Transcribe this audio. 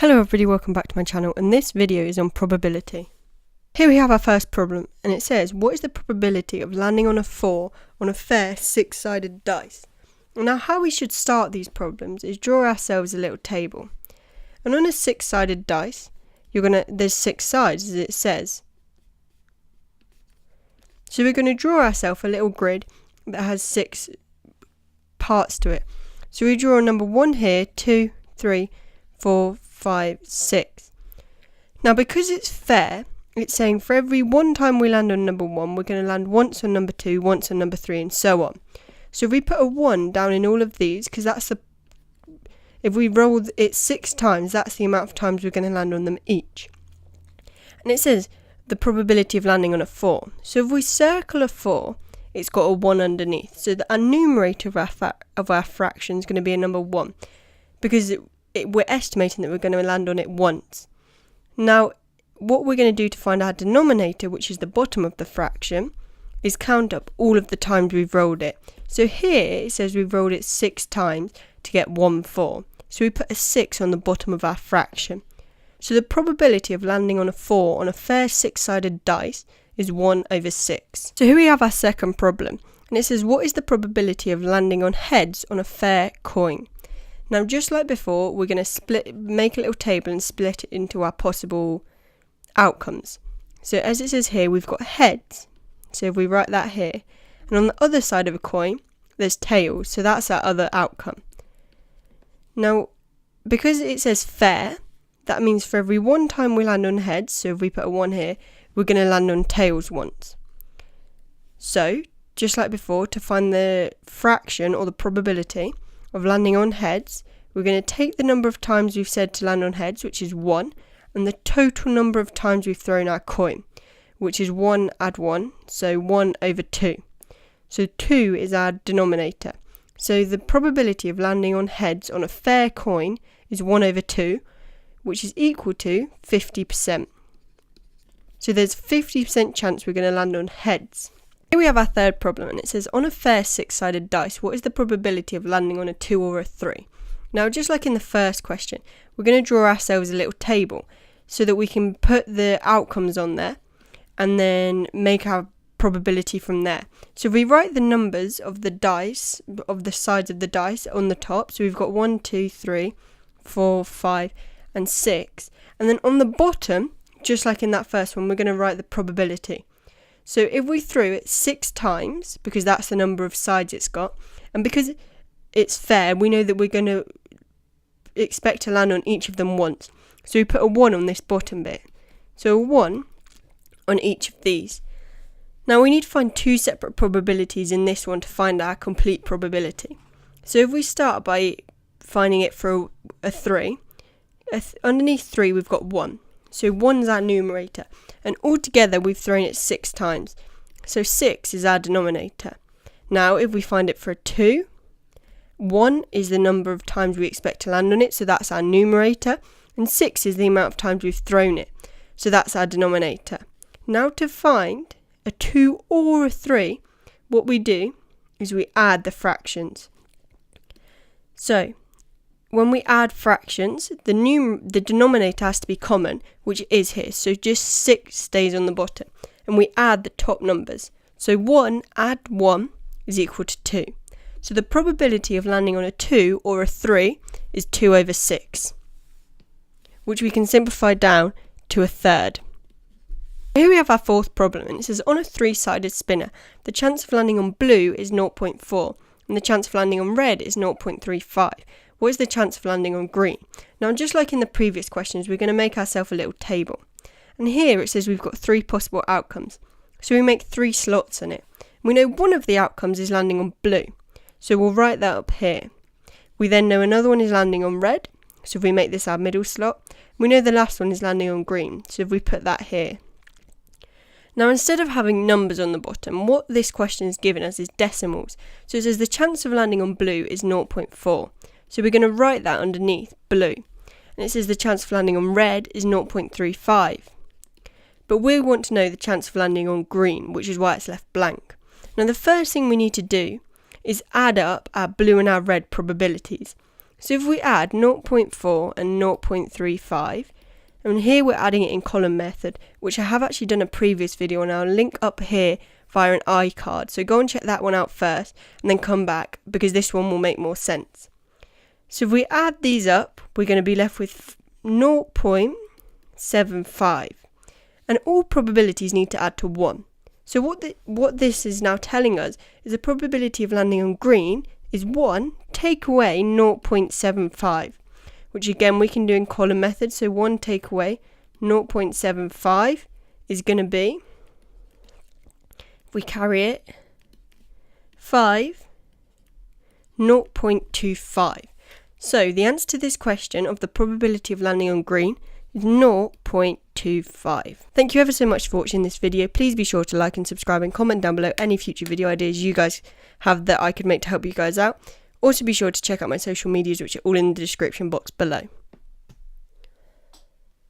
Hello everybody, welcome back to my channel, and this video is on probability. Here we have our first problem, and it says, what is the probability of landing on a 4 on a fair 6-sided dice? Now how we should start these problems is draw ourselves a little table. And on a 6-sided dice, there's 6 sides as it says. So we're going to draw ourselves a little grid that has 6 parts to it. So we draw number 1 here, 2, 3, 4, 5, 6. Now because it's fair, it's saying for every one time we land on number 1, we're going to land once on number 2, once on number 3, and so on. So if we put a 1 down in all of these, because if we roll it 6 times, that's the amount of times we're going to land on them each. And it says the probability of landing on a 4. So if we circle a 4, it's got a 1 underneath. So our numerator of our fraction is going to be a number 1, because we're estimating that we're going to land on it once. Now, what we're going to do to find our denominator, which is the bottom of the fraction, is count up all of the times we've rolled it. So here it says we've rolled it 6 times to get 1 4. So we put a 6 on the bottom of our fraction. So the probability of landing on a 4 on a fair 6-sided dice is 1 over 6. So here we have our second problem, and it says what is the probability of landing on heads on a fair coin? Now just like before, we're going to make a little table and split it into our possible outcomes. So as it says here, we've got heads. So if we write that here, and on the other side of a coin, there's tails. So that's our other outcome. Now, because it says fair, that means for every one time we land on heads, so if we put a 1 here, we're going to land on tails once. So, just like before, to find the fraction or the probability of landing on heads, we're going to take the number of times we've said to land on heads, which is 1, and the total number of times we've thrown our coin, which is 1 add 1, so 1 over 2. So 2 is our denominator. So the probability of landing on heads on a fair coin is 1 over 2, which is equal to 50%. So there's 50% chance we're going to land on heads. Here we have our third problem, and it says on a fair 6-sided dice, what is the probability of landing on a 2 or a 3? Now just like in the first question, we're going to draw ourselves a little table so that we can put the outcomes on there and then make our probability from there. So if we write the numbers of the dice, of the sides of the dice on the top, so we've got 1, 2, 3, 4, 5 and 6, and then on the bottom, just like in that first one, we're going to write the probability. So if we threw it 6 times, because that's the number of sides it's got, and because it's fair, we know that we're going to expect to land on each of them once. So we put a 1 on this bottom bit. So a 1 on each of these. Now we need to find 2 separate probabilities in this one to find our complete probability. So if we start by finding it for a 3, underneath 3 we've got 1. So 1 is our numerator, and altogether we've thrown it 6 times. So 6 is our denominator. Now if we find it for a 2, 1 is the number of times we expect to land on it, so that's our numerator, and 6 is the amount of times we've thrown it, so that's our denominator. Now to find a 2 or a 3, what we do is we add the fractions. So when we add fractions, the denominator has to be common, which is here. So just 6 stays on the bottom. And we add the top numbers. So 1 add 1 is equal to 2. So the probability of landing on a 2 or a 3 is 2 over 6, which we can simplify down to a third. Here we have our fourth problem, and it says on a 3-sided spinner, the chance of landing on blue is 0.4, and the chance of landing on red is 0.35. What is the chance of landing on green? Now, just like in the previous questions, we're going to make ourselves a little table. And here it says we've got 3 possible outcomes. So we make 3 slots in it. We know one of the outcomes is landing on blue. So we'll write that up here. We then know another one is landing on red. So if we make this our middle slot, we know the last one is landing on green. So if we put that here. Now instead of having numbers on the bottom, what this question is giving us is decimals. So it says the chance of landing on blue is 0.4. So we're going to write that underneath blue. And it says the chance of landing on red is 0.35. But we want to know the chance of landing on green, which is why it's left blank. Now the first thing we need to do is add up our blue and our red probabilities. So if we add 0.4 and 0.35, and here we're adding it in column method, which I have actually done a previous video and I'll link up here via an iCard. So go and check that one out first and then come back, because this one will make more sense. So if we add these up, we're going to be left with 0.75. And all probabilities need to add to 1. So what this is now telling us is the probability of landing on green is 1 take away 0.75. Which again we can do in column method. So 1 take away 0.75 is going to be, if we carry it, 0.25. So the answer to this question of the probability of landing on green is 0.25. Thank you ever so much for watching this video. Please be sure to like and subscribe and comment down below any future video ideas you guys have that I could make to help you guys out. Also be sure to check out my social medias, which are all in the description box below.